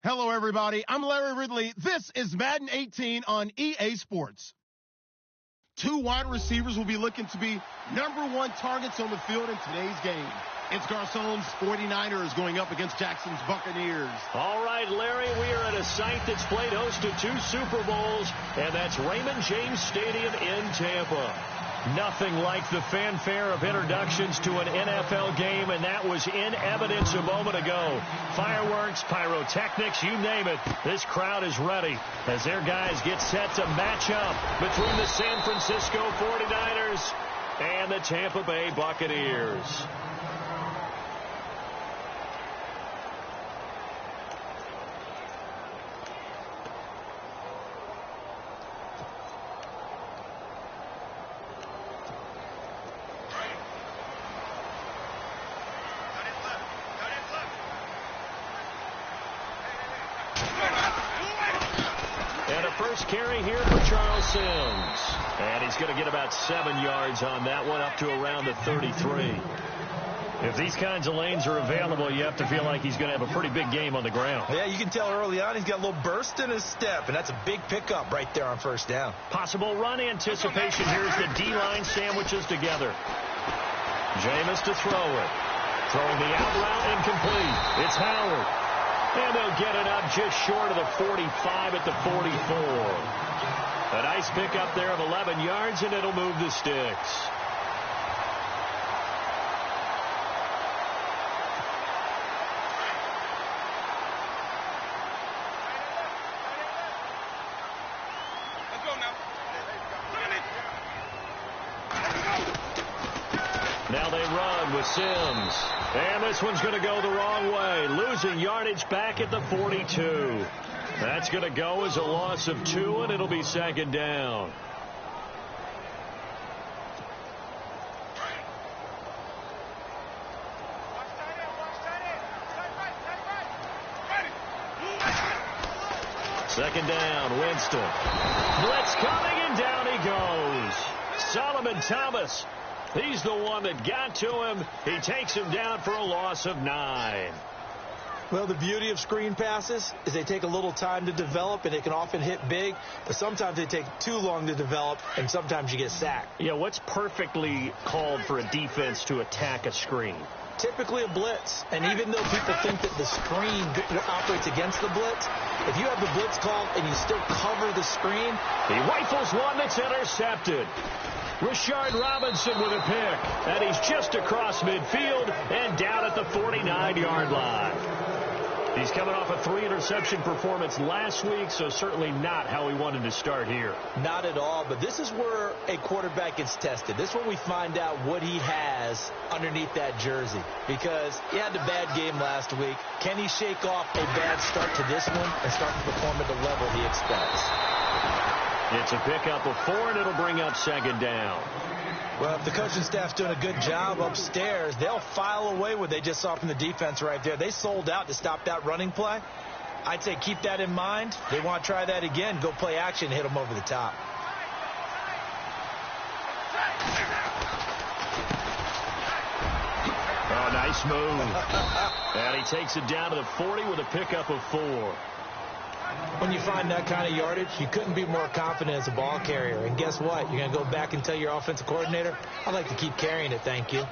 Hello, everybody. I'm Larry Ridley. This is Madden 18 on EA Sports. Two wide receivers will be looking to be #1 targets on the field in today's game. It's Garcon's 49ers going up against Jackson's Buccaneers. All right, Larry, we are at a site that's played host to 2 Super Bowls, and that's Raymond James Stadium in Tampa. Nothing like the fanfare of introductions to an NFL game, and that was in evidence a moment ago. Fireworks, pyrotechnics, you name it. This crowd is ready as their guys get set to match up between the San Francisco 49ers and the Tampa Bay Buccaneers. First carry here for Charles Sims. And he's going to get about 7 yards on that one, up to around the 33. If these kinds of lanes are available, you have to feel like he's going to have a pretty big game on the ground. Yeah, you can tell early on he's got a little burst in his step, and that's a big pickup right there on first down. Possible run anticipation. Here's the D-line sandwiches together. Jameis to throw it. Throwing the out route incomplete. It's Howard. And they'll get it up just short of the 45 at the 44. A nice pickup there of 11 yards, and it'll move the sticks. Now they run with Sims. And this one's going to go the wrong way. Losing yardage back at the 42. That's going to go as a loss of 2, and it'll be second down. Second down, Winston. Blitz coming, and down he goes. Solomon Thomas. He's the one that got to him. He takes him down for a loss of 9. Well, the beauty of screen passes is they take a little time to develop, and they can often hit big, but sometimes they take too long to develop, and sometimes you get sacked. Yeah, what's perfectly called for a defense to attack a screen? Typically a blitz, and even though people think that the screen operates against the blitz, if you have the blitz called and you still cover the screen, he rifles one that's intercepted. Rashard Robinson with a pick, and he's just across midfield and down at the 49-yard line. He's coming off a 3-interception performance last week, so certainly not how he wanted to start here. Not at all, but this is where a quarterback gets tested. This is where we find out what he has underneath that jersey, because he had a bad game last week. Can he shake off a bad start to this one and start to perform at the level he expects? It's a pickup of 4, and it'll bring up second down. Well, if the coaching staff's doing a good job upstairs, they'll file away what they just saw from the defense right there. They sold out to stop that running play. I'd say keep that in mind. They want to try that again. Go play action and hit them over the top. Oh, nice move. And he takes it down to the 40 with a pickup of 4. When you find that kind of yardage, you couldn't be more confident as a ball carrier. And guess what? You're going to go back and tell your offensive coordinator, I'd like to keep carrying it, thank you.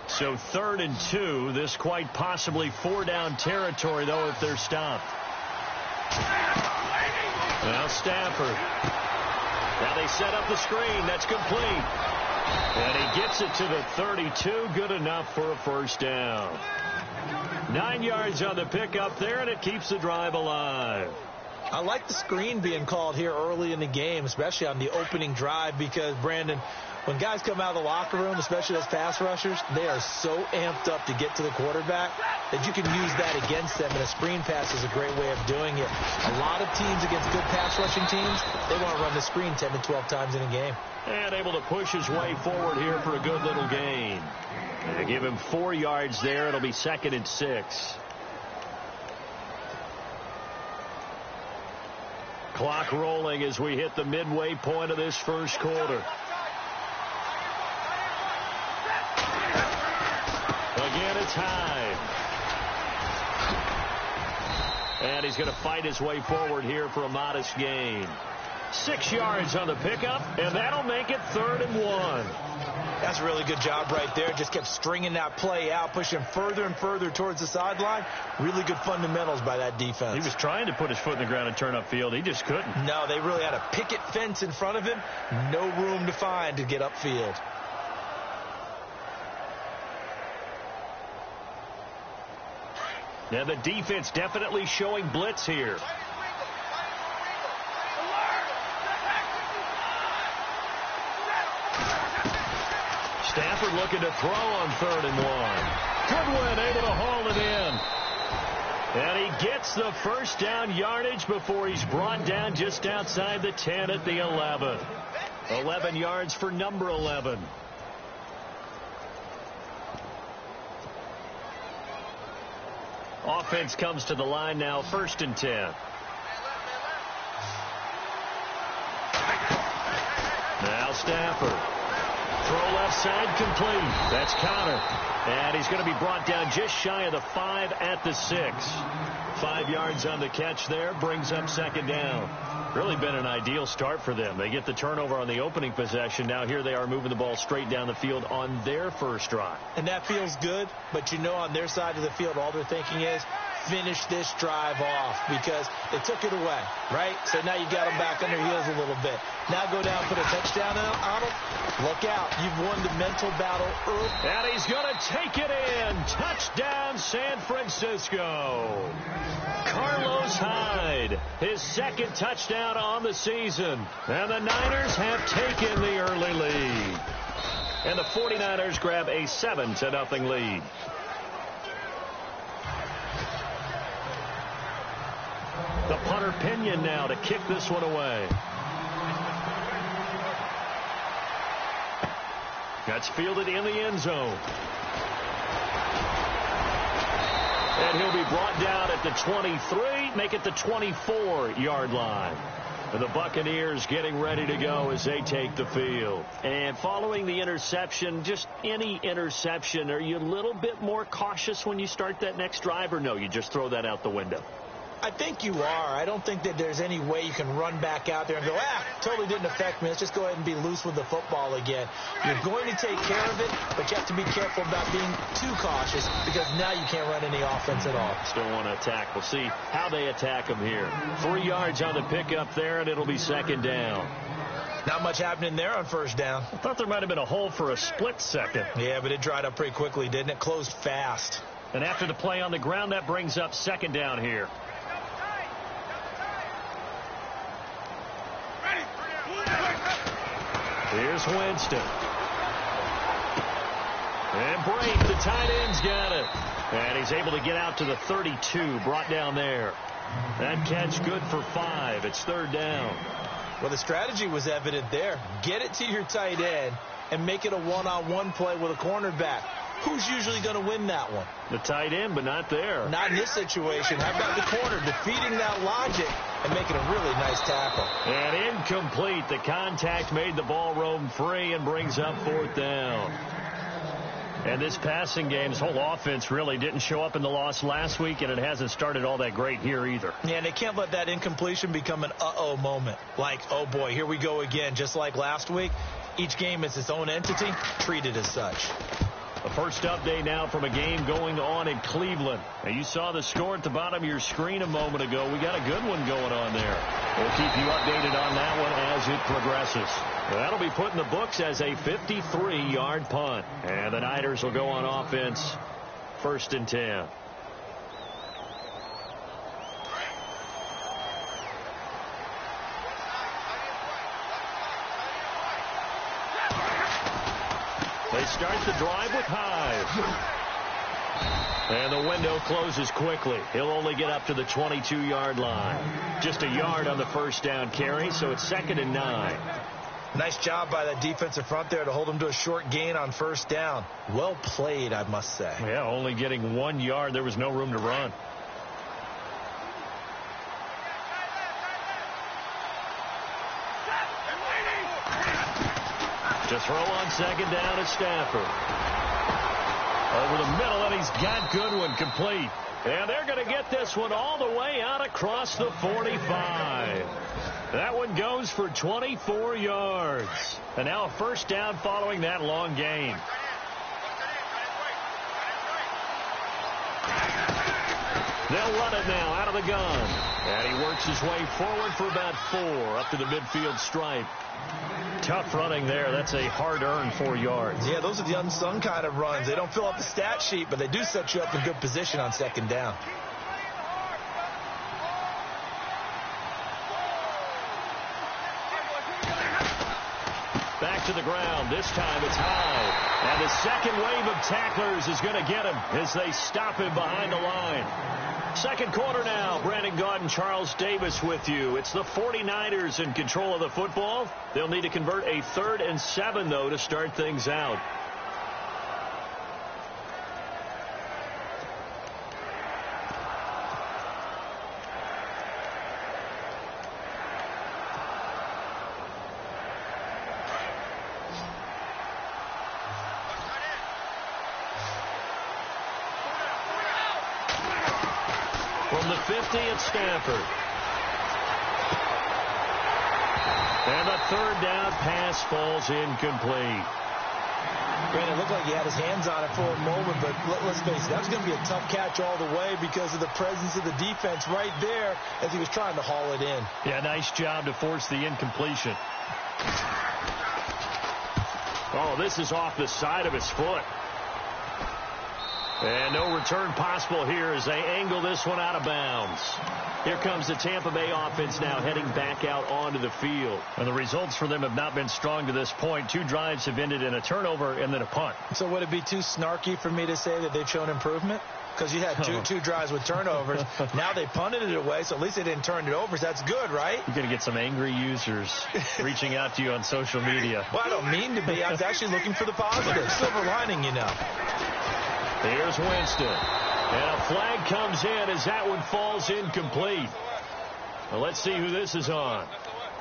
So 3rd and 2. This quite possibly 4-down territory, though, if they're stopped. Now Stafford. Now they set up the screen. That's complete. And he gets it to the 32. Good enough for a first down. 9 yards on the pickup there, and it keeps the drive alive. I like the screen being called here early in the game, especially on the opening drive, because, Brandon, when guys come out of the locker room, especially those pass rushers, they are so amped up to get to the quarterback that you can use that against them, and a screen pass is a great way of doing it. A lot of teams against good pass rushing teams, they want to run the screen 10 to 12 times in a game. And able to push his way forward here for a good little gain. And they give him 4 yards there. It'll be 2nd and 6. Clock rolling as we hit the midway point of this first quarter. Tide. And he's going to fight his way forward here for a modest gain. 6 yards on the pickup, and that'll make it 3rd and 1. That's a really good job right there. Just kept stringing that play out, pushing further and further towards the sideline. Really good fundamentals by that defense. He was trying to put his foot in the ground and turn upfield. He just couldn't. No, they really had a picket fence in front of him. No room to find to get upfield. Now the defense definitely showing blitz here. Stafford looking to throw on 3rd and 1. Goodwin able to haul it in. And he gets the first down yardage before he's brought down just outside the 10 at the 11. 11 yards for number 11. Offense comes to the line now, 1st and 10. Now Stafford. Throw left side complete. That's Connor. And he's going to be brought down just shy of the 5 at the 6. 5 yards on the catch there. Brings up 2nd down. Really been an ideal start for them. They get the turnover on the opening possession. Now here they are moving the ball straight down the field on their first drive. And that feels good, but you know on their side of the field all they're thinking is finish this drive off because they took it away, right? So now you got them back on their heels a little bit. Now go down, put a touchdown on them. Look out. You've won the mental battle early. And he's going to take it in. Touchdown, San Francisco. Carlos Hyde, his 2nd touchdown on the season. And the Niners have taken the early lead. And the 49ers grab a 7-0 lead. The punter Pinion now to kick this one away. That's fielded in the end zone. And he'll be brought down at the 23, make it the 24-yard line. And the Buccaneers getting ready to go as they take the field. And following the interception, just any interception, are you a little bit more cautious when you start that next drive, or no, you just throw that out the window? I think you are. I don't think that there's any way you can run back out there and go, totally didn't affect me. Let's just go ahead and be loose with the football again. You're going to take care of it, but you have to be careful about being too cautious because now you can't run any offense at all. Still want to attack. We'll see how they attack them here. 3 yards on the pickup there, and it'll be 2nd down. Not much happening there on 1st down. I thought there might have been a hole for a split second. Yeah, but it dried up pretty quickly, didn't it? Closed fast. And after the play on the ground, that brings up 2nd down here. Here's Winston. And Brake, the tight end's got it. And he's able to get out to the 32, brought down there. That catch good for 5. It's 3rd down. Well, the strategy was evident there. Get it to your tight end and make it a one-on-one play with a cornerback. Who's usually going to win that one? The tight end, but not there. Not in this situation. How about the corner defeating that logic and making a really nice tackle? And incomplete. The contact made the ball roam free and brings up 4th down. And this passing game, this whole offense really didn't show up in the loss last week, and it hasn't started all that great here either. Yeah, and they can't let that incompletion become an uh-oh moment. Like, oh boy, here we go again. Just like last week, each game is its own entity, treated as such. The first update now from a game going on in Cleveland. Now, you saw the score at the bottom of your screen a moment ago. We got a good one going on there. We'll keep you updated on that one as it progresses. That'll be put in the books as a 53-yard punt. And the Niners will go on offense, 1st and 10. They start the drive with Hyde. And the window closes quickly. He'll only get up to the 22-yard line. Just a yard on the 1st down carry, so it's 2nd and 9. Nice job by that defensive front there to hold him to a short gain on 1st down. Well played, I must say. Yeah, only getting 1 yard. There was no room to run. To throw on 2nd down is Stafford. Over the middle, and he's got Goodwin complete. And they're going to get this one all the way out across the 45. That one goes for 24 yards. And now a first down following that long gain. They'll run it now out of the gun. And he works his way forward for about 4 up to the midfield stripe. Tough running there. That's a hard-earned 4 yards. Yeah, those are the unsung kind of runs. They don't fill up the stat sheet, but they do set you up in good position on second down. Back to the ground. This time it's high. And the second wave of tacklers is going to get him as they stop him behind the line. Second quarter now. Brandon Gaudin, Charles Davis with you. It's the 49ers in control of the football. They'll need to convert a 3rd and 7, though, to start things out. From the 50 at Stanford. And the 3rd down pass falls incomplete. Brandon, it looked like he had his hands on it for a moment, but let's face it, that was going to be a tough catch all the way because of the presence of the defense right there as he was trying to haul it in. Yeah, nice job to force the incompletion. Oh, this is off the side of his foot. And no return possible here as they angle this one out of bounds. Here comes the Tampa Bay offense now heading back out onto the field. And the results for them have not been strong to this point. 2 drives have ended in a turnover and then a punt. So would it be too snarky for me to say that they've shown improvement? Because you had two drives with turnovers. Now they punted it away, so at least they didn't turn it over. So that's good, right? You're going to get some angry users reaching out to you on social media. Well, I don't mean to be. I was actually looking for the positive. Silver lining, you know. Here's Winston. And a flag comes in as that one falls incomplete. Well, let's see who this is on.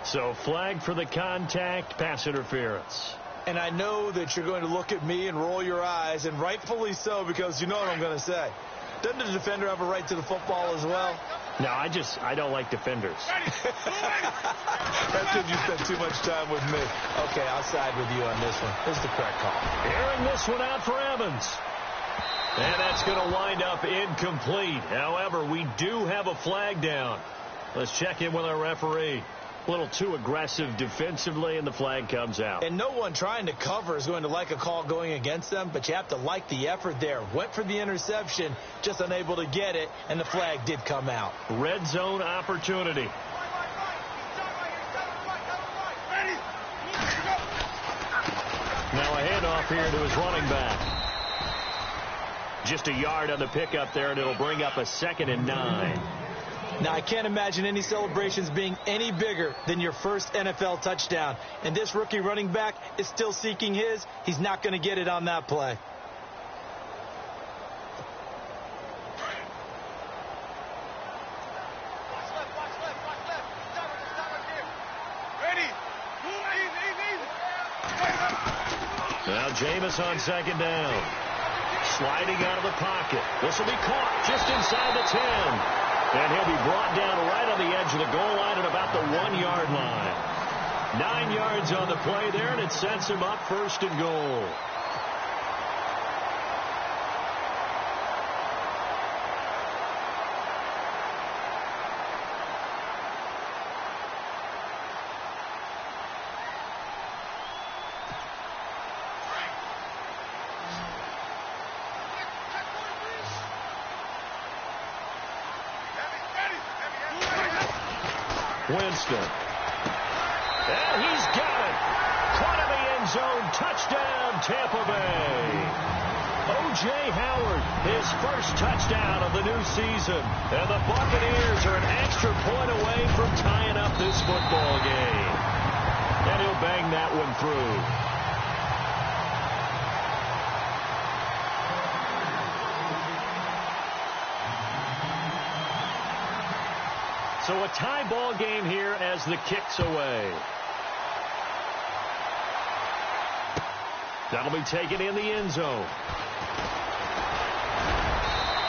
So flag for the contact, pass interference. And I know that you're going to look at me and roll your eyes, and rightfully so, because you know what I'm going to say. Doesn't the defender have a right to the football as well? No, I don't like defenders. That's because you spent too much time with me. Okay, I'll side with you on this one. This is the correct call. Airing this one out for Evans. And that's going to wind up incomplete. However, we do have a flag down. Let's check in with our referee. A little too aggressive defensively, and the flag comes out. And no one trying to cover is going to like a call going against them, but you have to like the effort there. Went for the interception, just unable to get it, and the flag did come out. Red zone opportunity. Now a handoff here to his running back. Just a yard on the pickup there, and it'll bring up a 2nd and 9. Now, I can't imagine any celebrations being any bigger than your first NFL touchdown. And this rookie running back is still seeking his. He's not going to get it on that play. Now Jameis on 2nd down. Sliding out of the pocket. This will be caught just inside the 10. And he'll be brought down right on the edge of the goal line at about the 1-yard line. 9 yards on the play there, and it sets him up 1st and goal. Winston. And he's got it. Caught in the end zone. Touchdown, Tampa Bay. O.J. Howard, his first touchdown of the new season. And the Buccaneers are an extra point away from tying up this football game. And he'll bang that one through. So a tie ball game here as the kick's away. That'll be taken in the end zone.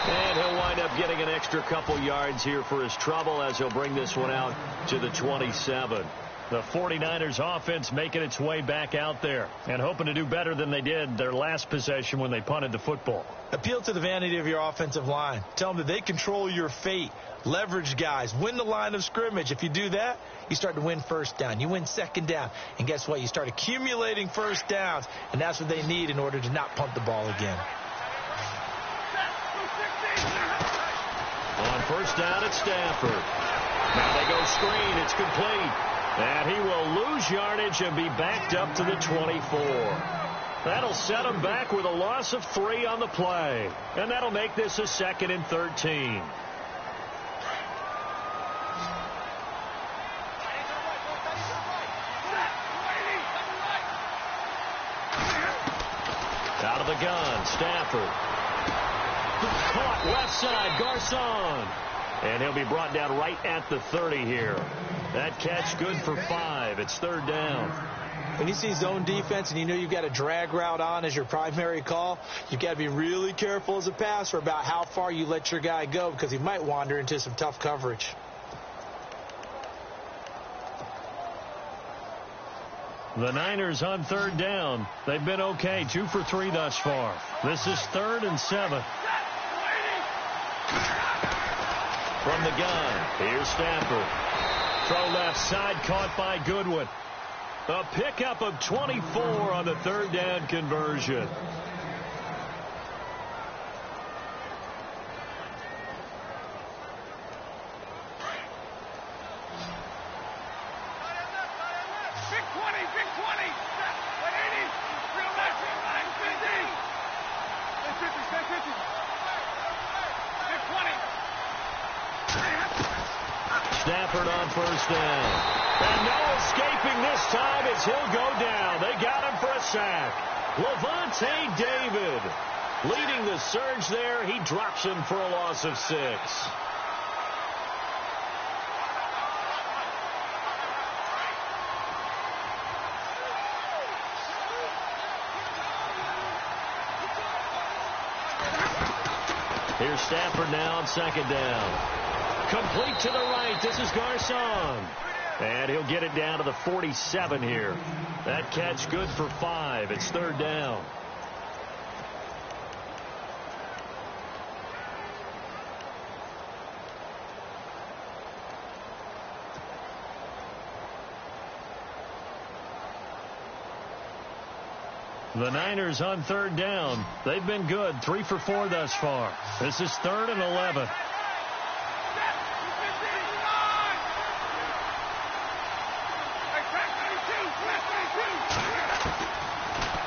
And he'll wind up getting an extra couple yards here for his trouble as he'll bring this one out to the 27. The 49ers offense making its way back out there and hoping to do better than they did their last possession when they punted the football. Appeal to the vanity of your offensive line. Tell them that they control your fate. Leverage guys. Win the line of scrimmage. If you do that, you start to win first down. You win second down. And guess what? You start accumulating first downs. And that's what they need in order to not punt the ball again. On first down, it's Stafford. Now they go screen. It's complete. And he will lose yardage and be backed up to the 24. That'll set him back with a loss of 3 on the play. And that'll make this a 2nd and 13. Out of the gun, Stafford. Caught left side, Garcon. And he'll be brought down right at the 30 here. That catch good for 5. It's 3rd down. When you see zone defense and you know you've got a drag route on as your primary call, you've got to be really careful as a passer about how far you let your guy go because he might wander into some tough coverage. The Niners on 3rd down. They've been okay, 2 for 3 thus far. This is 3rd and 7. From the gun, here's Stafford. Throw left side, caught by Goodwin. A pickup of 24 on the 3rd down conversion. Stafford on first down. And no escaping this time as he'll go down. They got him for a sack. Levante David leading the surge there. He drops him for a loss of 6. Here's Stafford now on 2nd down. Complete to the right. This is Garcon. And he'll get it down to the 47 here. That catch good for 5. It's 3rd down. The Niners on 3rd down. They've been good. 3 for 4 thus far. This is 3rd and 11.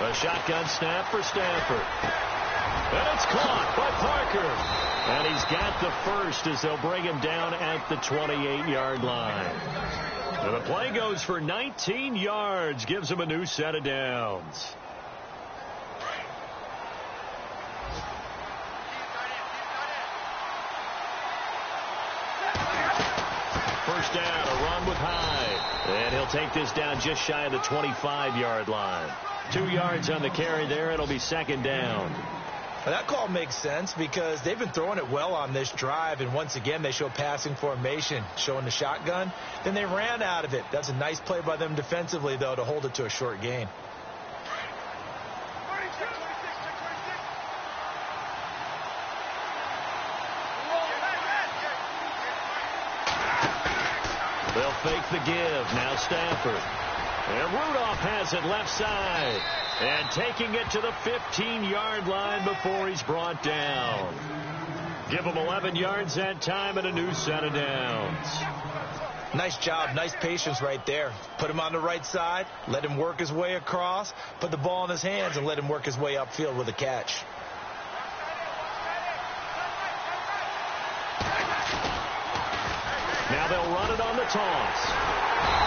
A shotgun snap for Stafford. And it's caught by Parker. And he's got the first as they'll bring him down at the 28-yard line. And the play goes for 19 yards. Gives him a new set of downs. First down, a run with Hyde. And he'll take this down just shy of the 25-yard line. 2 yards on the carry there. It'll be 2nd down. Well, that call makes sense because they've been throwing it well on this drive. And once again, they show passing formation, showing the shotgun. Then they ran out of it. That's a nice play by them defensively, though, to hold it to a short gain. They'll fake the give. Now Stafford. And Rudolph has it left side. And taking it to the 15-yard line before he's brought down. Give him 11 yards that time and a new set of downs. Nice job. Nice patience right there. Put him on the right side. Let him work his way across. Put the ball in his hands and let him work his way upfield with a catch. Now they'll run it on the toss.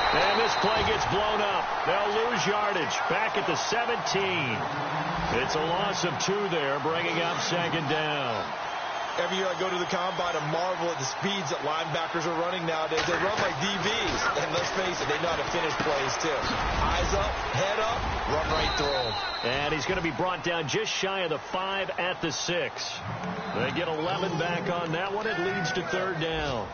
And this play gets blown up. They'll lose yardage back at the 17. It's a loss of 2 there, bringing up 2nd down. Every year I go to the combine and marvel at the speeds that linebackers are running nowadays. They run like DBs. And let's face it, they know how to finish plays too. Eyes up, head up, run right through them. And he's going to be brought down just shy of the 5 at the 6. They get 11 back on that one. It leads to 3rd down.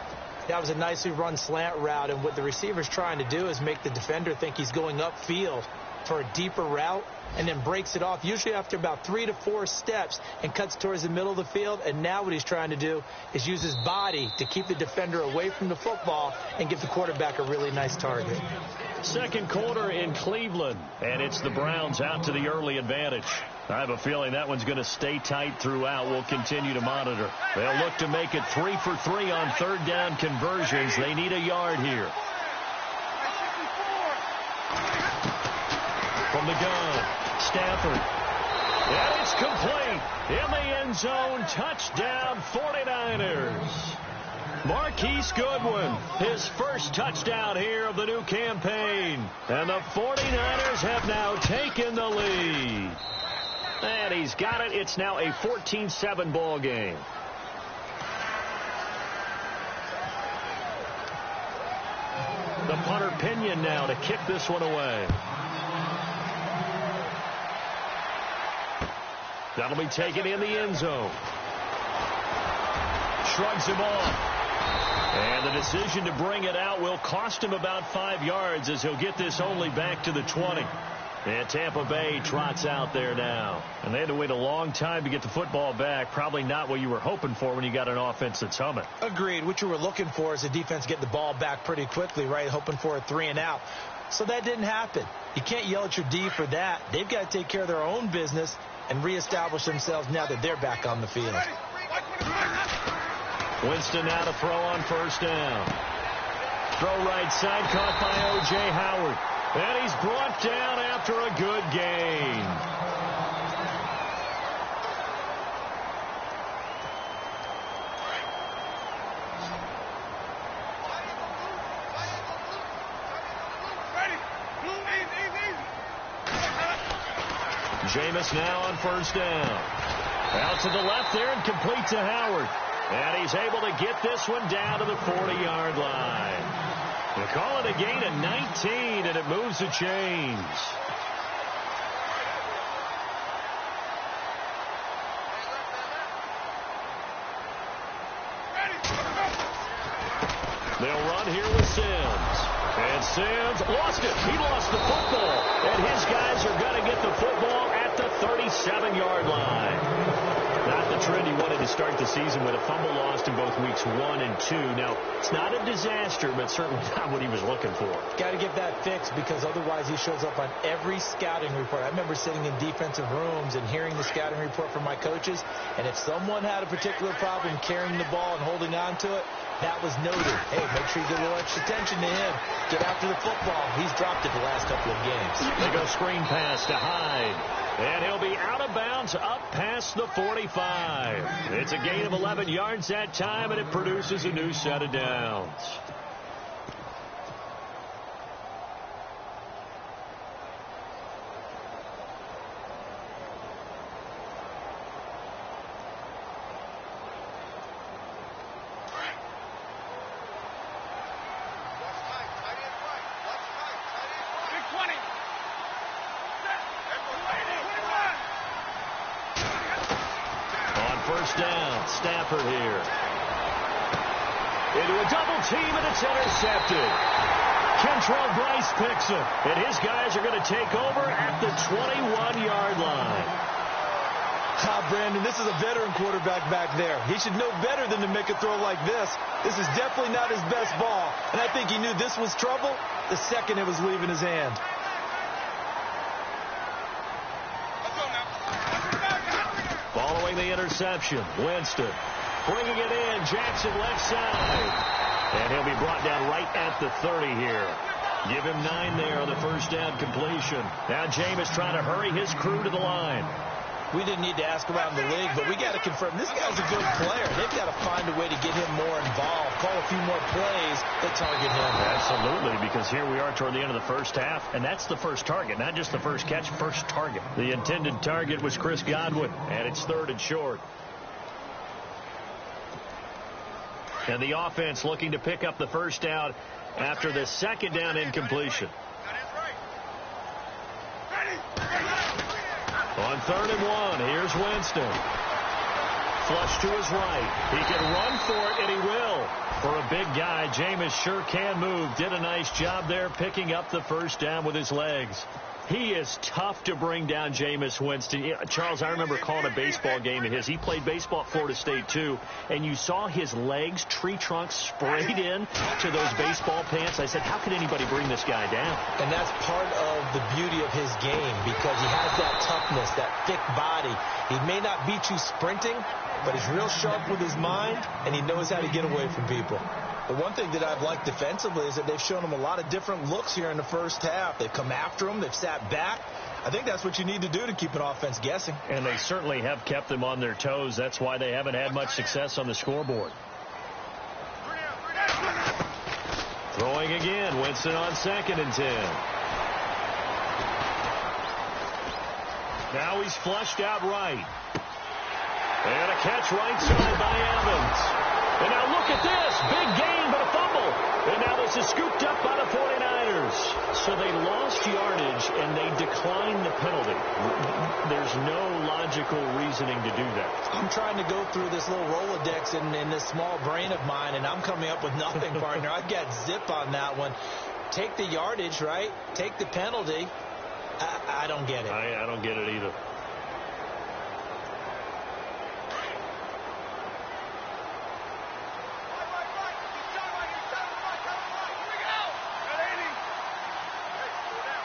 That was a nicely run slant route, and what the receiver's trying to do is make the defender think he's going upfield for a deeper route, and then breaks it off, usually after about 3 to 4 steps, and cuts towards the middle of the field. And now what he's trying to do is use his body to keep the defender away from the football and give the quarterback a really nice target. Second quarter in Cleveland, and it's the Browns out to the early advantage. I have a feeling that one's going to stay tight throughout. We'll continue to monitor. They'll look to make it 3 for 3 on 3rd down conversions. They need a yard here. From the gun, Stafford. And it's complete. In the end zone, touchdown 49ers. Marquise Goodwin, his first touchdown here of the new campaign. And the 49ers have now taken the lead. And he's got it. It's now a 14-7 ball game. The punter Pinion now to kick this one away. That'll be taken in the end zone. Shrugs him off. And the decision to bring it out will cost him about 5 yards as he'll get this only back to the 20. And Tampa Bay trots out there now. And they had to wait a long time to get the football back. Probably not what you were hoping for when you got an offense that's humming. Agreed. What you were looking for is the defense getting the ball back pretty quickly, right? Hoping for a 3 and out. So that didn't happen. You can't yell at your D for that. They've got to take care of their own business and reestablish themselves now that they're back on the field. Winston now to throw on 1st down. Throw right side, caught by O.J. Howard. And he's brought down after a good gain. Jameis now on 1st down. Out to the left there and complete to Howard. And he's able to get this one down to the 40-yard line. They call it a gain of 19, and it moves the chains. They'll run here with Sims. And Sims lost it. He lost the football. And his guys are going to get the football at the 37-yard line. Not the trend he wanted to start the season with a fumble lost in both weeks 1 and 2. Now, it's not a disaster, but certainly not what he was looking for. Got to get that fixed because otherwise he shows up on every scouting report. I remember sitting in defensive rooms and hearing the scouting report from my coaches, and if someone had a particular problem carrying the ball and holding on to it, that was noted. Hey, make sure you get a little extra attention to him. Get after the football. He's dropped it the last couple of games. They go screen pass to Hyde. And he'll be out of bounds up past the 45. It's a gain of 11 yards that time, and it produces a new set of downs. Down, Stafford here. Into a double team, and it's intercepted. Kentrell Bryce picks it, and his guys are going to take over at the 21-yard line. Brandon, this is a veteran quarterback back there. He should know better than to make a throw like this. This is definitely not his best ball, and I think he knew this was trouble the second it was leaving his hand. Following the interception, Winston bringing it in, Jackson left side. And he'll be brought down right at the 30 here. Give him 9 there on the 1st down completion. Now Jameis trying to hurry his crew to the line. We didn't need to ask around the league, but we got to confirm this guy's a good player. They've got to find a way to get him more involved, call a few more plays that target him. Absolutely, because here we are toward the end of the first half, and that's the first target, not just the first catch, first target. The intended target was Chris Godwin, and it's 3rd and short. And the offense looking to pick up the first down after the second down incompletion. On 3rd and 1, here's Winston. Flush to his right. He can run for it, and he will. For a big guy, Jameis sure can move. Did a nice job there picking up the first down with his legs. He is tough to bring down, Jameis Winston. Charles, I remember calling a baseball game of his. He played baseball at Florida State, too. And you saw his legs, tree trunks sprayed in to those baseball pants. I said, how could anybody bring this guy down? And that's part of the beauty of his game because he has that toughness, that thick body. He may not beat you sprinting, but he's real sharp with his mind, and he knows how to get away from people. The one thing that I've liked defensively is that they've shown him a lot of different looks here in the first half. They've come after him. They've sat back. I think that's what you need to do to keep an offense guessing. And they certainly have kept them on their toes. That's why they haven't had much success on the scoreboard. Throwing again. Winston on 2nd and 10. Now he's flushed out right. And a catch right side by Evans. And now look at this. Big gain, but a fumble. And now this is scooped up by the 49ers. So they lost yardage, and they declined the penalty. There's no logical reasoning to do that. I'm trying to go through this little Rolodex in this small brain of mine, and I'm coming up with nothing, partner. I've got zip on that one. Take the yardage, right? Take the penalty. I don't get it. I don't get it either.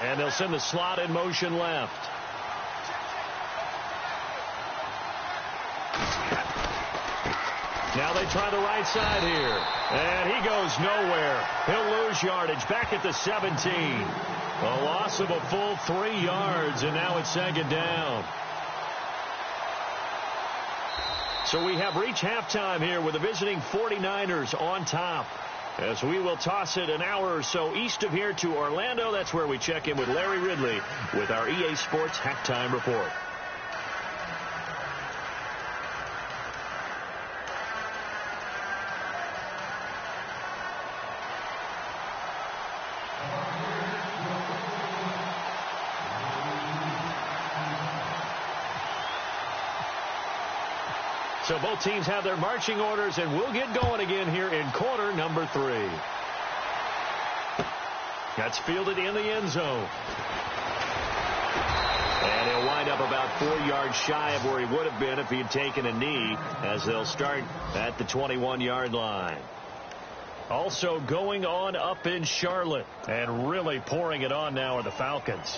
And they'll send the slot in motion left. Now they try the right side here. And he goes nowhere. He'll lose yardage back at the 17. A loss of a full 3 yards, and now it's 2nd down. So we have reached halftime here with the visiting 49ers on top. As we will toss it an hour or so east of here to Orlando. That's where we check in with Larry Ridley with our EA Sports Halftime Report. So both teams have their marching orders, and we'll get going again here in quarter number 3. That's fielded in the end zone. And he'll wind up about 4 yards shy of where he would have been if he had taken a knee, as they'll start at the 21-yard line. Also going on up in Charlotte, and really pouring it on now are the Falcons.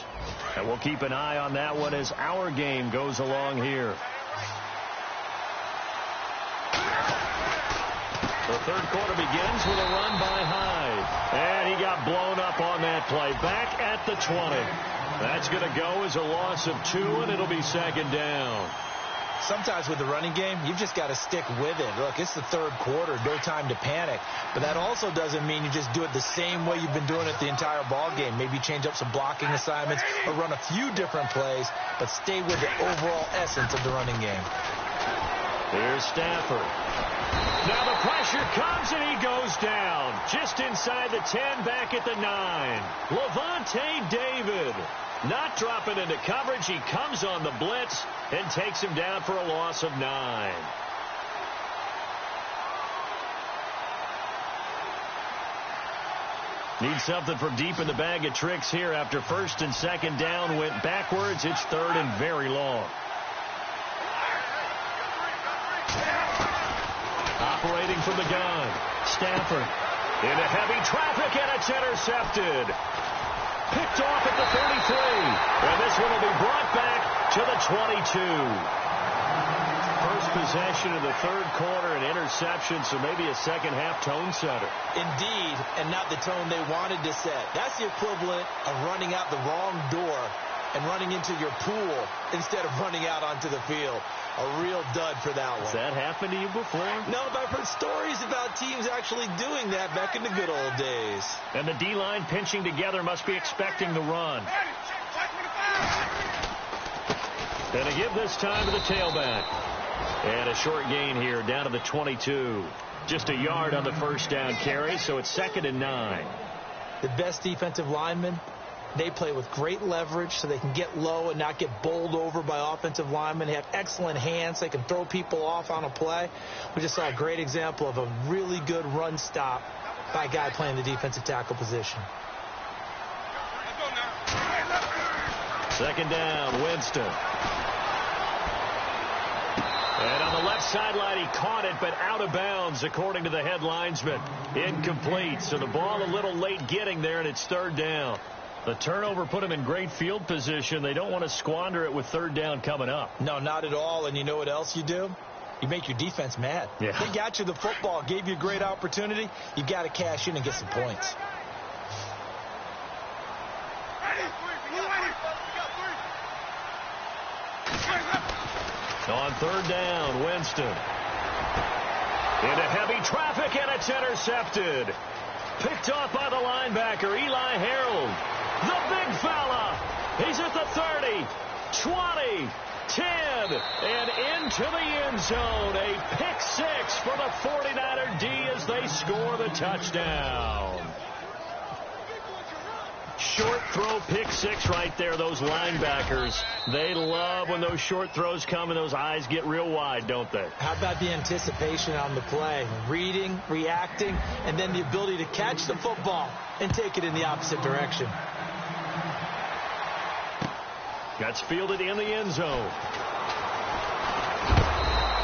And we'll keep an eye on that one as our game goes along here. The third quarter begins with a run by Hyde. And he got blown up on that play. Back at the 20. That's going to go as a loss of 2, and it'll be 2nd down. Sometimes with the running game, you've just got to stick with it. Look, it's the third quarter, no time to panic. But that also doesn't mean you just do it the same way you've been doing it the entire ball game. Maybe change up some blocking assignments or run a few different plays, but stay with the overall essence of the running game. Here's Stafford. Now the pressure comes, and he goes down. Just inside the 10, back at the 9. Levante David not dropping into coverage. He comes on the blitz and takes him down for a loss of 9. Need something from deep in the bag of tricks here after 1st and 2nd down went backwards. It's 3rd and very long. Operating from the gun, Stafford into heavy traffic, and it's intercepted. Picked off at the 33, and this one will be brought back to the 22. First possession of the third quarter, an interception, so maybe a second half tone setter. Indeed, and not the tone they wanted to set. That's the equivalent of running out the wrong door and running into your pool instead of running out onto the field. A real dud for that one. Has that happened to you before? No, but I've heard stories about teams actually doing that back in the good old days. And the D-line pinching together must be expecting the run. And to give this time to the tailback. And a short gain here down to the 22. Just a yard on the first down carry, so it's 2nd and 9. The best defensive linemen, they play with great leverage so they can get low and not get bowled over by offensive linemen. They have excellent hands. They can throw people off on a play. We just saw a great example of a really good run stop by a guy playing the defensive tackle position. 2nd down, Winston. And on the left sideline, he caught it, but out of bounds, according to the head linesman. Incomplete, so the ball a little late getting there, and it's 3rd down. The turnover put him in great field position. They don't want to squander it with 3rd down coming up. No, not at all, and you know what else you do? You make your defense mad. Yeah. They got you the football, gave you a great opportunity. You got to cash in and get some points. On 3rd down, Winston. Into heavy traffic, and it's intercepted. Picked off by the linebacker, Eli Harold. The big fella. He's at the 30, 20, 10, and into the end zone. A pick 6 for the 49er D as they score the touchdown. Short throw, pick 6 right there. Those linebackers, they love when those short throws come and those eyes get real wide, don't they? How about the anticipation on the play? Reading, reacting, and then the ability to catch the football and take it in the opposite direction. That's fielded in the end zone.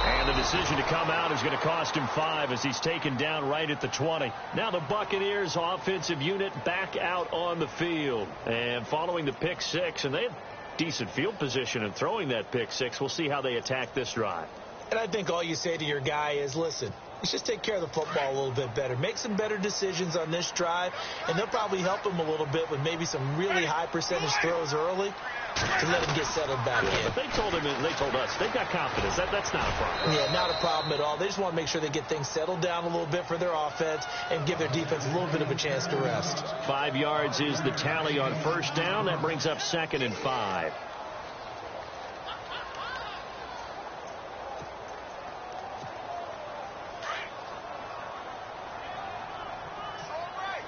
And the decision to come out is going to cost him 5 as he's taken down right at the 20. Now the Buccaneers offensive unit back out on the field. And following the pick 6, and they have decent field position in throwing that pick 6. We'll see how they attack this drive. And I think all you say to your guy is, listen, let's just take care of the football a little bit better. Make some better decisions on this drive, and they'll probably help him a little bit with maybe some really high percentage throws early to let him get settled back in. But they told him, and they told us, they've got confidence. That's not a problem. Yeah, not a problem at all. They just want to make sure they get things settled down a little bit for their offense and give their defense a little bit of a chance to rest. 5 yards is the tally on 1st down. That brings up 2nd and 5.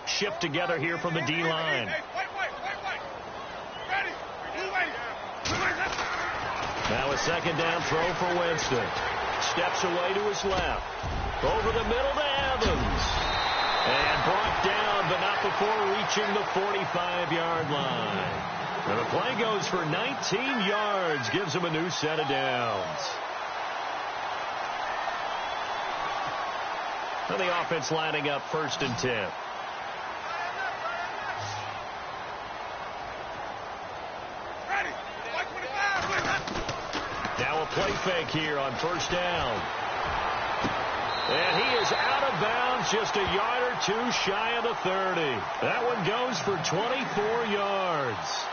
Shift together here from the D-line. Now a 2nd down throw for Winston. Steps away to his left. Over the middle to Evans. And brought down, but not before reaching the 45-yard line. And the play goes for 19 yards. Gives him a new set of downs. And the offense lining up 1st and 10. Now a play fake here on 1st down. And he is out of bounds, just a yard or 2 shy of the 30. That one goes for 24 yards.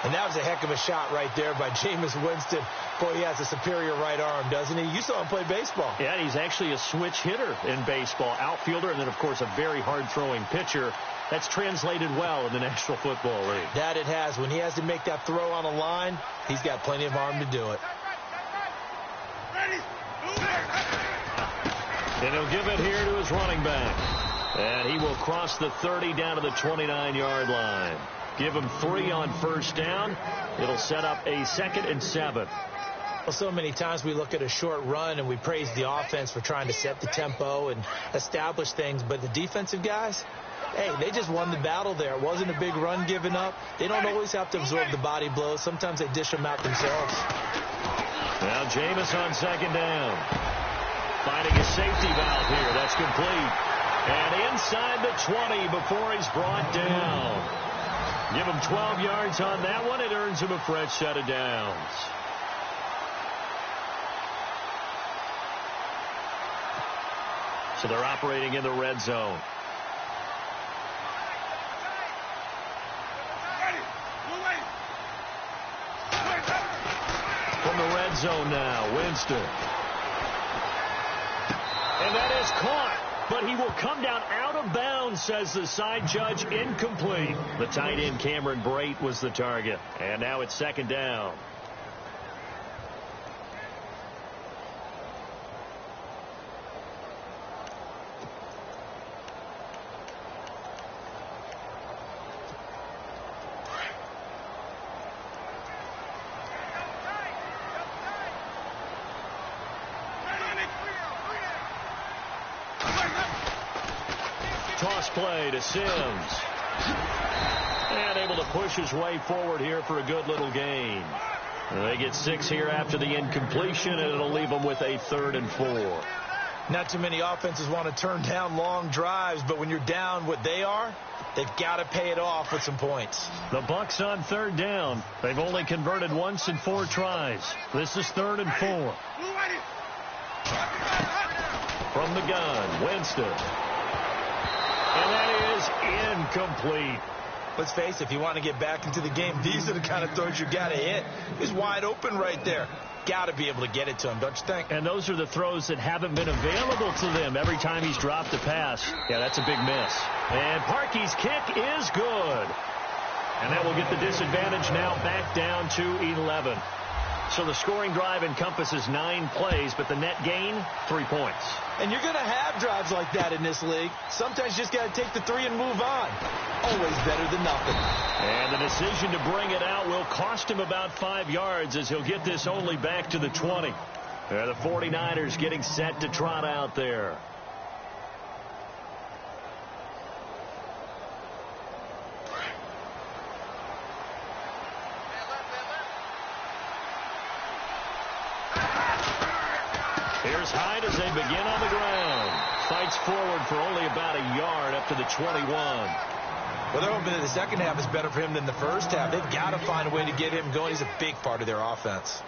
And that was a heck of a shot right there by Jameis Winston. Boy, he has a superior right arm, doesn't he? You saw him play baseball. Yeah, he's actually a switch hitter in baseball. Outfielder, and then, of course, a very hard-throwing pitcher. That's translated well in the National Football League. That it has. When he has to make that throw on a line, he's got plenty of arm to do it. And he'll give it here to his running back. And he will cross the 30 down to the 29-yard line. Give him 3 on 1st down. It'll set up a 2nd and 7. Well, so many times we look at a short run and we praise the offense for trying to set the tempo and establish things. But the defensive guys, hey, they just won the battle there. It wasn't a big run given up. They don't always have to absorb the body blows. Sometimes they dish them out themselves. Now Jameis on 2nd down. Finding a safety valve here. That's complete. And inside the 20 before he's brought down. Give him 12 yards on that one. It earns him a fresh set of downs. So they're operating in the red zone. From the red zone now, Winston. And that is caught. But he will come down out of bounds, says the side judge. Incomplete. The tight end, Cameron Brate, was the target. And now it's 2nd down. Toss play to Sims. And able to push his way forward here for a good little gain. They get 6 here after the incompletion, and it'll leave them with a 3rd and 4. Not too many offenses want to turn down long drives, but when you're down what they are, they've got to pay it off with some points. The Bucs on 3rd down. They've only converted once in 4 tries. This is 3rd and 4. From the gun, Winston. And that is incomplete. Let's face it, if you want to get back into the game, these are the kind of throws you got to hit. He's wide open right there. Got to be able to get it to him, don't you think? And those are the throws that haven't been available to them every time he's dropped a pass. Yeah, that's a big miss. And Parkey's kick is good. And that will get the disadvantage now back down to 11. So the scoring drive encompasses 9 plays, but the net gain, 3 points. And you're going to have drives like that in this league. Sometimes you just got to take the 3 and move on. Always better than nothing. And the decision to bring it out will cost him about 5 yards as he'll get this only back to the 20. The 49ers getting set to trot out there. Here's Hyde as they begin on the ground. Fights forward for only about a yard up to the 21. Well, they're hoping that the second half is better for him than the first half. They've got to find a way to get him going. He's a big part of their offense.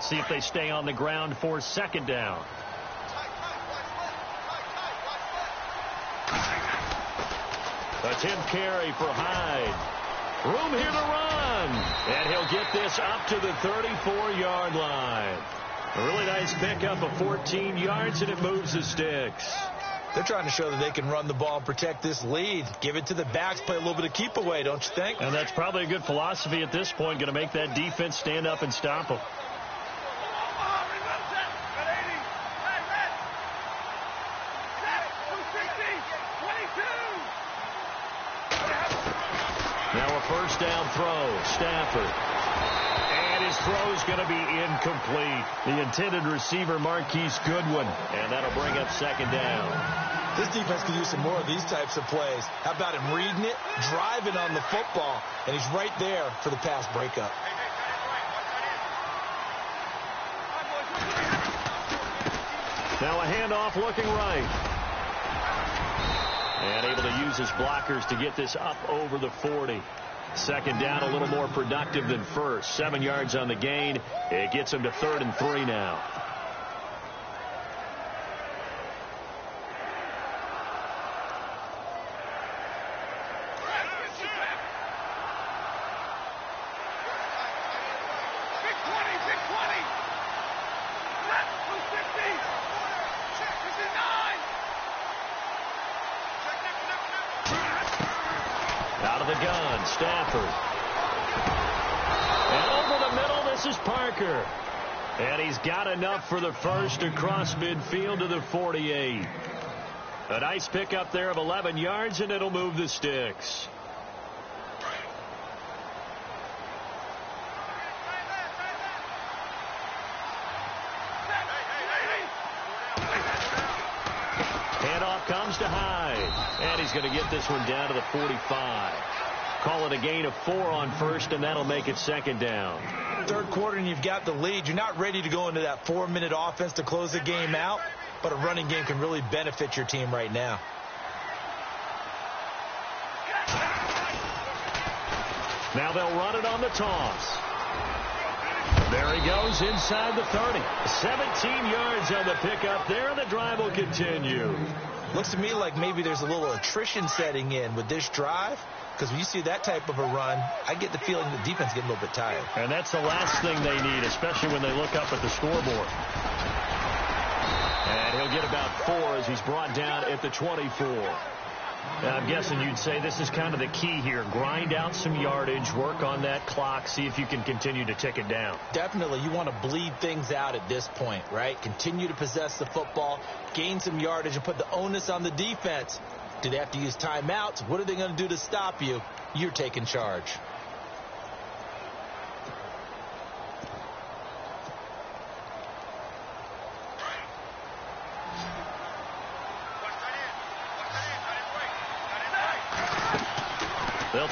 See if they stay on the ground for 2nd down. A 10 carry for Hyde. Room here to run. And he'll get this up to the 34-yard line. A really nice pickup of 14 yards, and it moves the sticks. They're trying to show that they can run the ball and protect this lead. Give it to the backs, play a little bit of keep away, don't you think? And that's probably a good philosophy at this point, going to make that defense stand up and stop them. Now a 1st down throw. Stafford. And his throw's going to be incomplete. The intended receiver, Marquise Goodwin. And that'll bring up 2nd down. This defense could use some more of these types of plays. How about him reading it, driving on the football, and he's right there for the pass breakup. Now a handoff looking right. And able to use his blockers to get this up over the 40. 2nd down, a little more productive than first. 7 yards on the gain. It gets him to 3rd and 3 now. Out of the gun, Stafford. And over the middle, this is Parker. And he's got enough for the first across midfield to the 48. A nice pickup there of 11 yards, and it'll move the sticks. Handoff comes to Hyde. And he's going to get this one down to the 45. Call it a gain of 4 on 1st, and that'll make it 2nd down. 3rd quarter, and you've got the lead. You're not ready to go into that 4-minute offense to close the game out, but a running game can really benefit your team right now. Now they'll run it on the toss. There he goes inside the 30. 17 yards on the pickup there, and the drive will continue. Looks to me like maybe there's a little attrition setting in with this drive, because when you see that type of a run, I get the feeling the defense getting a little bit tired. And that's the last thing they need, especially when they look up at the scoreboard. And he'll get about 4 as he's brought down at the 24. Now, I'm guessing you'd say this is kind of the key here. Grind out some yardage, work on that clock, see if you can continue to tick it down. Definitely. You want to bleed things out at this point, right? Continue to possess the football, gain some yardage, and put the onus on the defense. Do they have to use timeouts? What are they going to do to stop you? You're taking charge.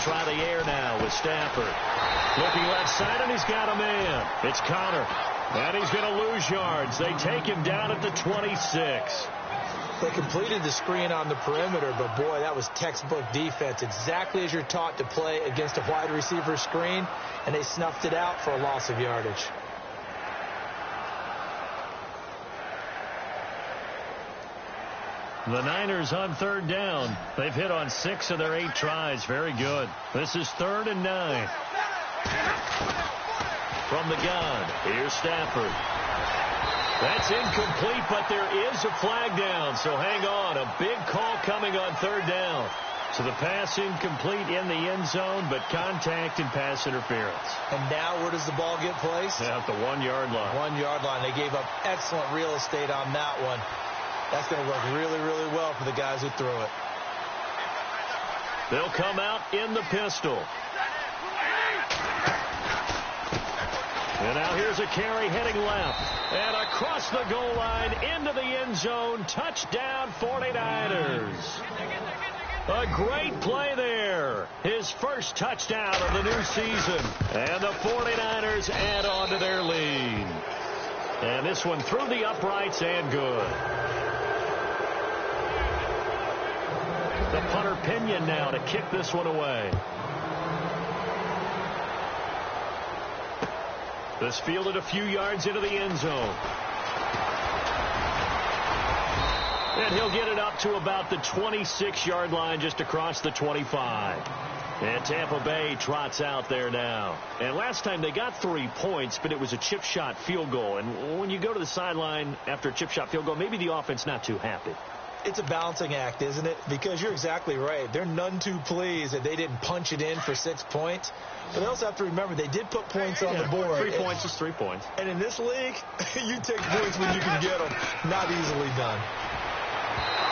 try the air now with Stafford. Looking left side, and he's got a man. It's Connor. And he's going to lose yards. They take him down at the 26. They completed the screen on the perimeter, but boy, that was textbook defense. Exactly as you're taught to play against a wide receiver screen, and they snuffed it out for a loss of yardage. The Niners on third down. They've hit on 6 of their 8 tries. Very good. This is 3rd and 9. From the gun, here's Stafford. That's incomplete, but there is a flag down, so hang on. A big call coming on 3rd down. So the pass incomplete in the end zone, but contact and pass interference. And now where does the ball get placed? At the 1-yard line. 1-yard line. They gave up excellent real estate on that one. That's going to work really, really well for the guys who threw it. They'll come out in the pistol. And now here's a carry heading left. And across the goal line into the end zone. Touchdown 49ers. A great play there. His first touchdown of the new season. And the 49ers add on to their lead. And this one through the uprights and good. The punter Pinion now to kick this one away. This fielded a few yards into the end zone. And he'll get it up to about the 26-yard line, just across the 25. And Tampa Bay trots out there now. And last time they got 3 points, but it was a chip shot field goal. And when you go to the sideline after a chip shot field goal, maybe the offense not too happy. It's a balancing act, isn't it? Because you're exactly right. They're none too pleased that they didn't punch it in for 6 points. But they also have to remember they did put points on the board. 3 points is 3 points. And in this league, you take points when you can get them. Not easily done.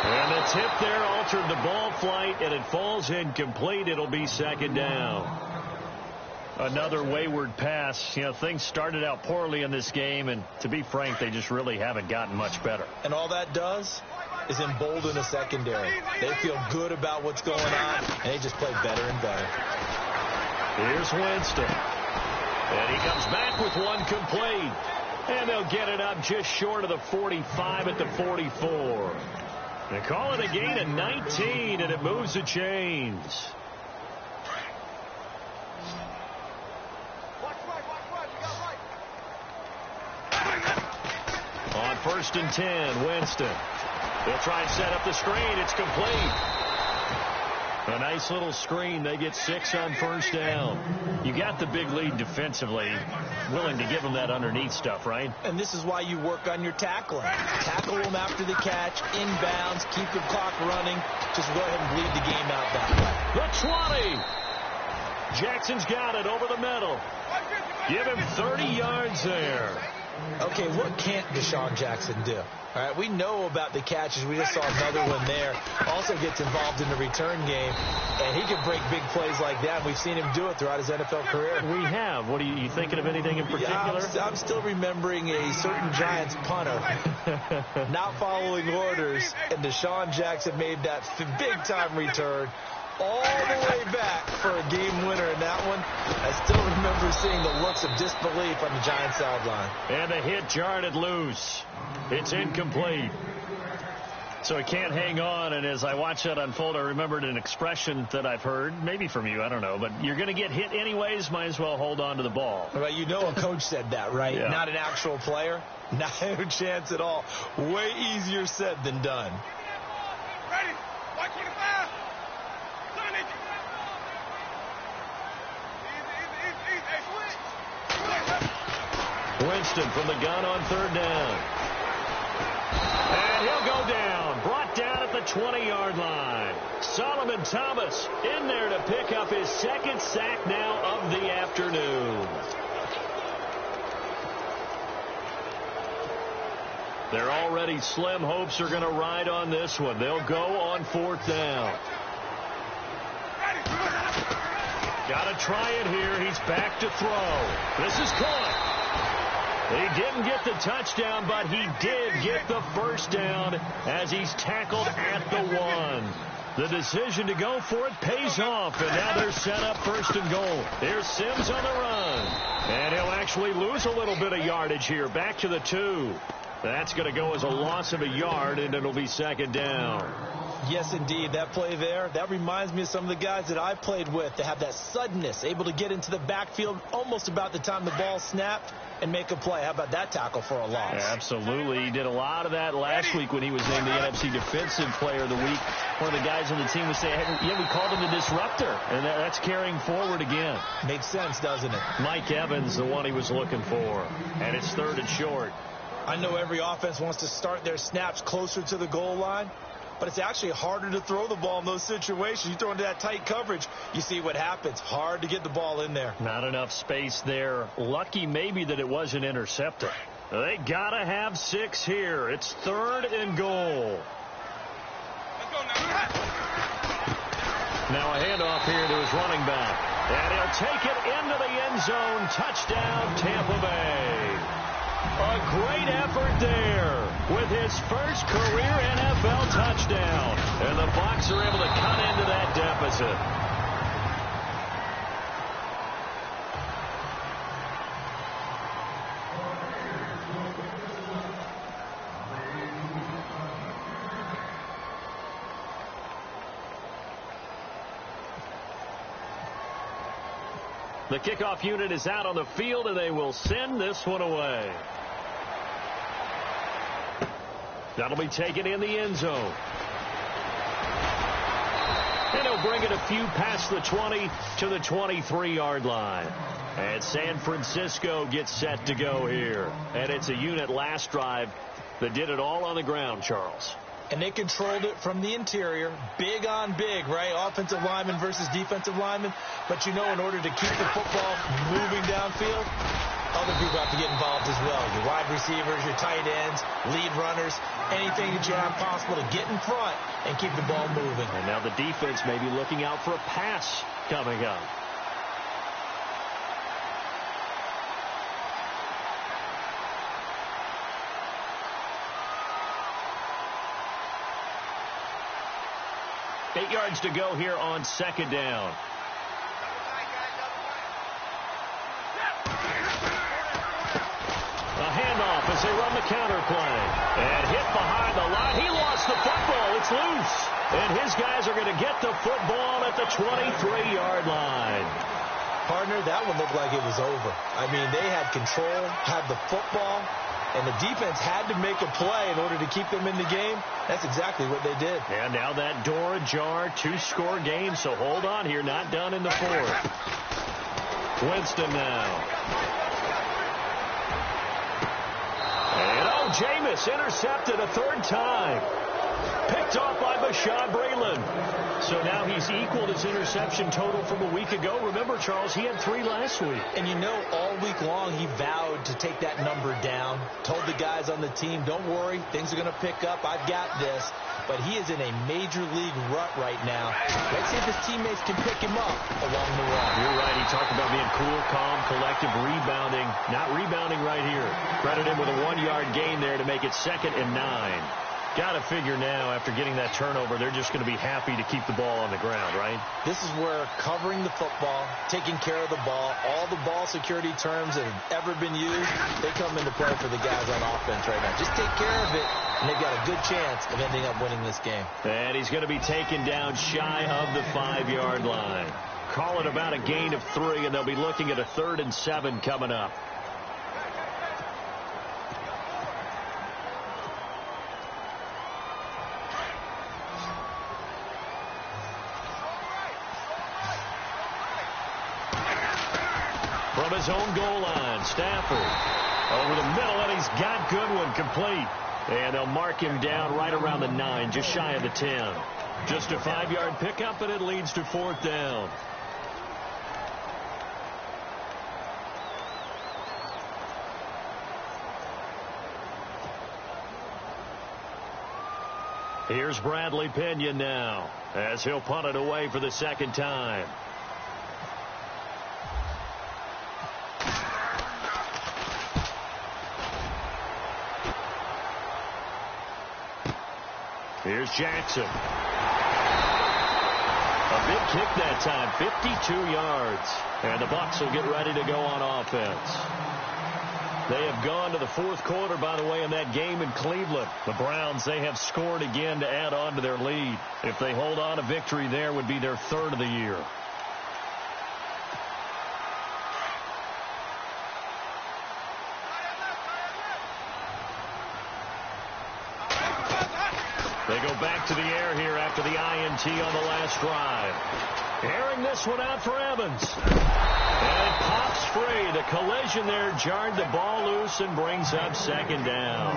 And the tip there altered the ball flight, and it falls incomplete. It'll be 2nd down. Another wayward pass. You know, things started out poorly in this game, and to be frank, they just really haven't gotten much better. And all that does is embolden the secondary. They feel good about what's going on, and they just play better and better. Here's Winston. And he comes back with one complete. And they'll get it up just short of the 45 at the 44. They call it a gain of 19, and it moves the chains. On 1st and 10, Winston. They'll try and set up the screen. It's complete. A nice little screen. They get 6 on 1st down. You got the big lead defensively. Willing to give them that underneath stuff, right? And this is why you work on your tackling. Tackle them after the catch, inbounds, keep the clock running. Just go ahead and bleed the game out that way. The 20. Jackson's got it over the middle. Give him 30 yards there. Okay, what can't Deshaun Jackson do? All right, we know about the catches. We just saw another one there. Also gets involved in the return game, and he can break big plays like that. We've seen him do it throughout his NFL career. We have. What are you thinking of anything in particular? Yeah, I'm still remembering a certain Giants punter not following orders, and Deshaun Jackson made that big-time return all the way back for a game winner in that one. I still remember seeing the looks of disbelief on the Giants sideline. And the hit jarred it loose. It's incomplete. So he can't hang on, and as I watched that unfold, I remembered an expression that I've heard, maybe from you, I don't know, but you're going to get hit anyways, might as well hold on to the ball. Well, you know a coach said that, right? Yeah. Not an actual player. No chance at all. Way easier said than done. Ready? 125. Winston from the gun on 3rd down. And he'll go down. Brought down at the 20-yard line. Solomon Thomas in there to pick up his 2nd sack now of the afternoon. Their already slim hopes are going to ride on this one. They'll go on 4th down. Got to try it here. He's back to throw. This is caught. He didn't get the touchdown, but he did get the 1st down as he's tackled at the 1. The decision to go for it pays off, and now they're set up first and goal. Here's Sims on the run, and he'll actually lose a little bit of yardage here. Back to the 2. That's going to go as a loss of a yard, and it'll be second down. Yes, indeed. That play there, that reminds me of some of the guys that I played with. They have that suddenness, able to get into the backfield almost about the time the ball snapped and make a play. How about that tackle for a loss? Yeah, absolutely. He did a lot of that last week when he was named the NFC Defensive Player of the Week. One of the guys on the team would say, hey, yeah, we called him the disruptor, and that's carrying forward again. Makes sense, doesn't it? Mike Evans, the one he was looking for, and it's third and short. I know every offense wants to start their snaps closer to the goal line, but it's actually harder to throw the ball in those situations. You throw into that tight coverage, you see what happens. Hard to get the ball in there. Not enough space there. Lucky maybe that it wasn't intercepted. They got to have 6 here. It's third and goal. Let's go now. Now a handoff here to his running back. And he'll take it into the end zone. Touchdown, Tampa Bay. A great effort there with his first career NFL touchdown. And the Bucs are able to cut into that deficit. The kickoff unit is out on the field, and they will send this one away. That'll be taken in the end zone. And he'll bring it a few past the 20 to the 23-yard line. And San Francisco gets set to go here. And it's a unit last drive that did it all on the ground, Charles. And they controlled it from the interior. Big on big, right? Offensive lineman versus defensive lineman. But you know, in order to keep the football moving downfield, other people have to get involved as well. Your wide receivers, your tight ends, lead runners, anything that you have possible to get in front and keep the ball moving. And now the defense may be looking out for a pass coming up. Eight yards to go here on second down. A handoff as they run the counter play. And hit behind the line. He lost the football. It's loose. And his guys are going to get the football at the 23-yard line. Partner, that one looked like it was over. I mean, they had control, had the football, and the defense had to make a play in order to keep them in the game. That's exactly what they did. And now that door ajar, 2-score game, so hold on here. Not done in the fourth. Winston now. And Jameis intercepted a third time. Picked off by Bashaud Breeland. So now he's equaled his interception total from a week ago. Remember, Charles, he had 3 last week. And you know, all week long he vowed to take that number down. Told the guys on the team, don't worry, things are going to pick up. I've got this. But he is in a major league rut right now. Let's see if his teammates can pick him up along the way. You're right. He talked about being cool, calm, collective, rebounding. Not rebounding right here. Credit him with a 1-yard gain there to make it 2nd and 9. Got to figure now, after getting that turnover, they're just going to be happy to keep the ball on the ground, right? This is where covering the football, taking care of the ball, all the ball security terms that have ever been used, they come into play for the guys on offense right now. Just take care of it, and they've got a good chance of ending up winning this game. And he's going to be taken down shy of the 5-yard line. Call it about a gain of 3, and they'll be looking at a 3rd and 7 coming up. From his own goal line, Stafford over the middle, and he's got Goodwin complete. And they'll mark him down right around the 9, just shy of the 10. Just a 5-yard pickup, and it leads to 4th down. Here's Bradley Pinion now, as he'll punt it away for the 2nd time. Here's Jackson. Big kick that time, 52 yards. And the Bucs will get ready to go on offense. They have gone to the fourth quarter, by the way, in that game in Cleveland. The Browns, they have scored again to add on to their lead. If they hold on, a victory there would be their third of the year. They go back to the air here after the INT on the last drive. Airing this one out for Evans. And it pops free. The collision there jarred the ball loose and brings up second down.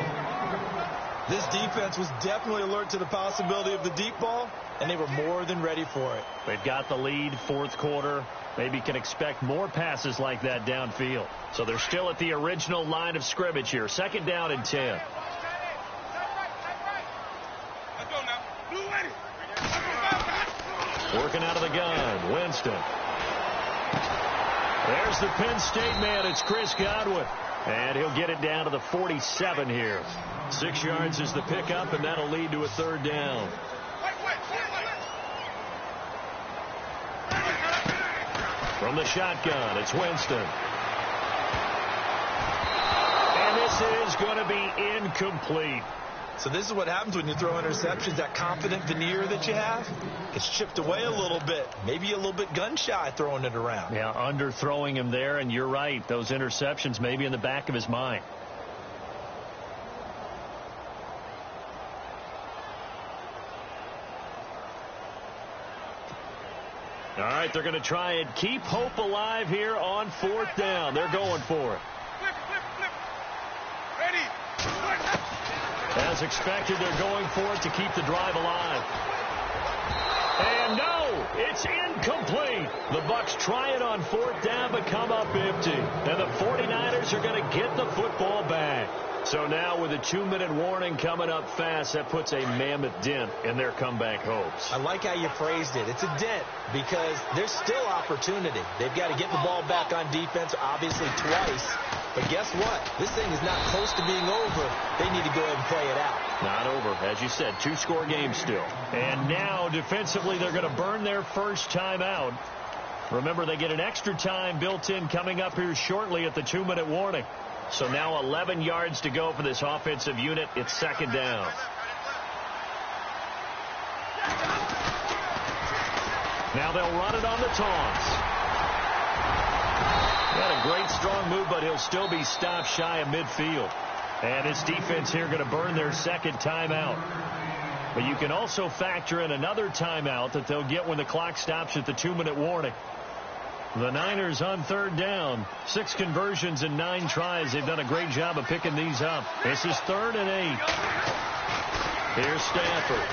This defense was definitely alert to the possibility of the deep ball, and they were more than ready for it. They've got the lead, fourth quarter. Maybe can expect more passes like that downfield. So they're still at the original line of scrimmage here. Second down and 10. Working out of the gun, Winston. There's the Penn State man. It's Chris Godwin. And he'll get it down to the 47 here. 6 yards is the pickup, and that'll lead to a third down. From the shotgun, it's Winston. And this is going to be incomplete. So this is what happens when you throw interceptions. That confident veneer that you have gets chipped away a little bit. Maybe a little bit gun-shy throwing it around. Yeah, underthrowing him there, and you're right. Those interceptions may be in the back of his mind. All right, they're going to try and keep hope alive here on fourth down. They're going for it. Ready. As expected, they're going for it to keep the drive alive. And no, it's incomplete. The Bucs try it on fourth down, but come up empty. And the 49ers are going to get the football back. So now with a 2-minute warning coming up fast, that puts a mammoth dent in their comeback hopes. I like how you phrased it. It's a dent because there's still opportunity. They've got to get the ball back on defense, obviously twice. But guess what? This thing is not close to being over. They need to go ahead and play it out. Not over. As you said, 2-score game still. And now defensively they're going to burn their first time out. Remember, they get an extra time built in coming up here shortly at the 2-minute warning. So now 11 yards to go for this offensive unit. It's second down. Now they'll run it on the taunts. Got a great strong move, but he'll still be stopped shy of midfield. And his defense here going to burn their second timeout. But you can also factor in another timeout that they'll get when the clock stops at the 2-minute warning. The Niners on third down. 6 conversions in 9 tries. They've done a great job of picking these up. This is 3rd and 8. Here's Stafford.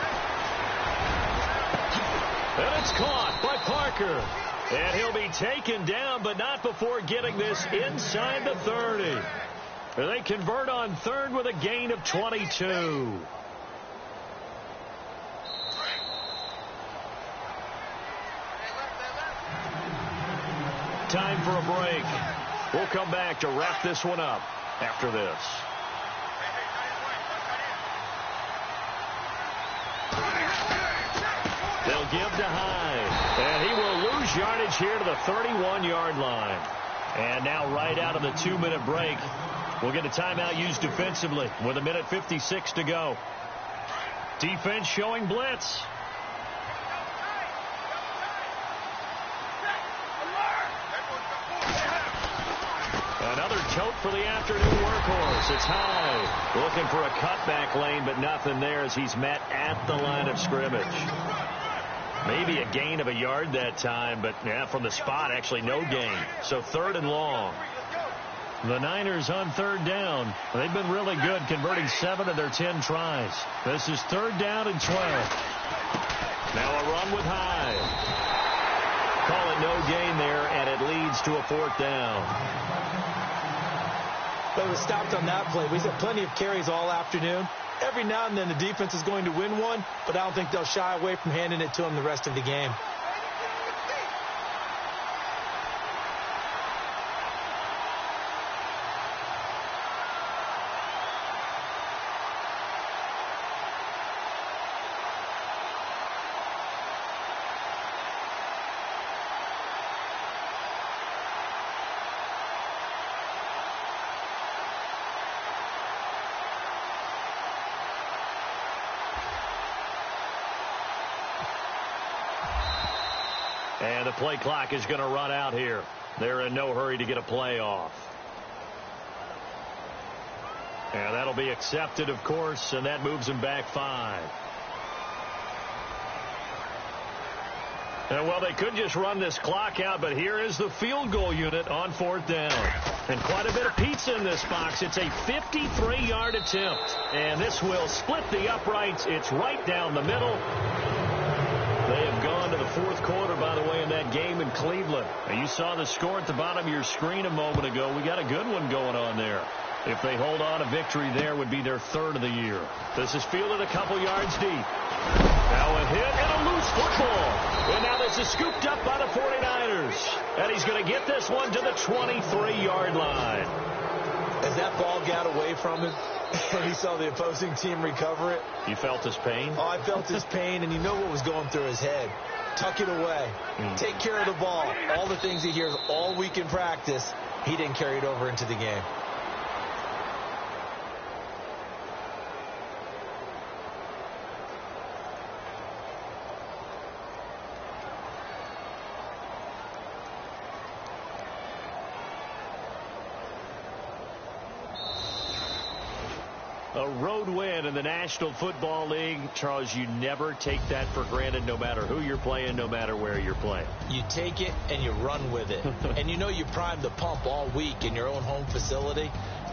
And it's caught by Parker. And he'll be taken down, but not before getting this inside the 30. They convert on third with a gain of 22. Time for a break. We'll come back to wrap this one up after this. They'll give to Hyde. And he will lose yardage here to the 31-yard line. And now right out of the 2-minute break, we'll get a timeout used defensively with 1:56 to go. Defense showing blitz. Another tote for the afternoon workhorse. It's Hyde looking for a cutback lane, but nothing there as he's met at the line of scrimmage. Maybe a gain of a yard that time, but yeah, from the spot, actually no gain. So 3rd and long. The Niners on third down. They've been really good, converting 7 of their 10 tries. This is 3rd down and 12. Now a run with Hyde. Call it no gain there, and it leads to a 4th down. But it was stopped on that play. We've had plenty of carries all afternoon. Every now and then the defense is going to win one, but I don't think they'll shy away from handing it to them the rest of the game. And the play clock is going to run out here. They're in no hurry to get a play off. And that'll be accepted, of course, and that moves him back 5. And, well, they could just run this clock out, but here is the field goal unit on 4th down. And quite a bit of pizza in this box. It's a 53-yard attempt. And this will split the uprights. It's right down the middle. They have gone to the 4th quarter, by the way, in that game in Cleveland. And you saw the score at the bottom of your screen a moment ago. We got a good one going on there. If they hold on, a victory there would be their 3rd of the year. This is fielded a couple yards deep. Now a hit and a loose football. And now this is scooped up by the 49ers. And he's going to get this one to the 23-yard line. As that ball got away from him and he saw the opposing team recover it. You felt his pain? Oh, I felt his pain, and you know what was going through his head. Tuck it away. Take care of the ball. All the things he hears all week in practice, he didn't carry it over into the game. A road win in the National Football League. Charles, you never take that for granted no matter who you're playing, no matter where you're playing. You take it and you run with it. And you know you primed the pump all week in your own home facility.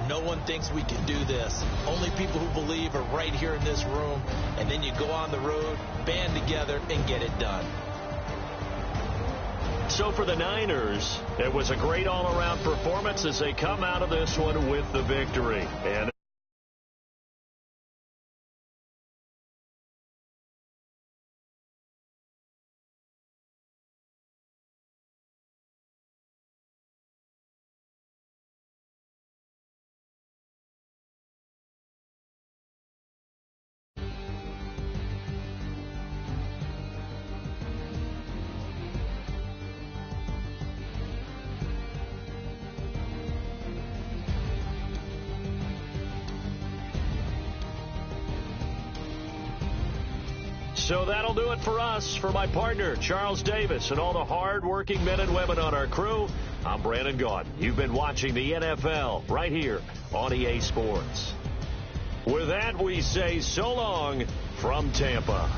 No one thinks we can do this. Only people who believe are right here in this room. And then you go on the road, band together, and get it done. So for the Niners, it was a great all-around performance as they come out of this one with the victory. And so that'll do it for us. For my partner, Charles Davis, and all the hard-working men and women on our crew, I'm Brandon Gaudin. You've been watching the NFL right here on EA Sports. With that, we say so long from Tampa.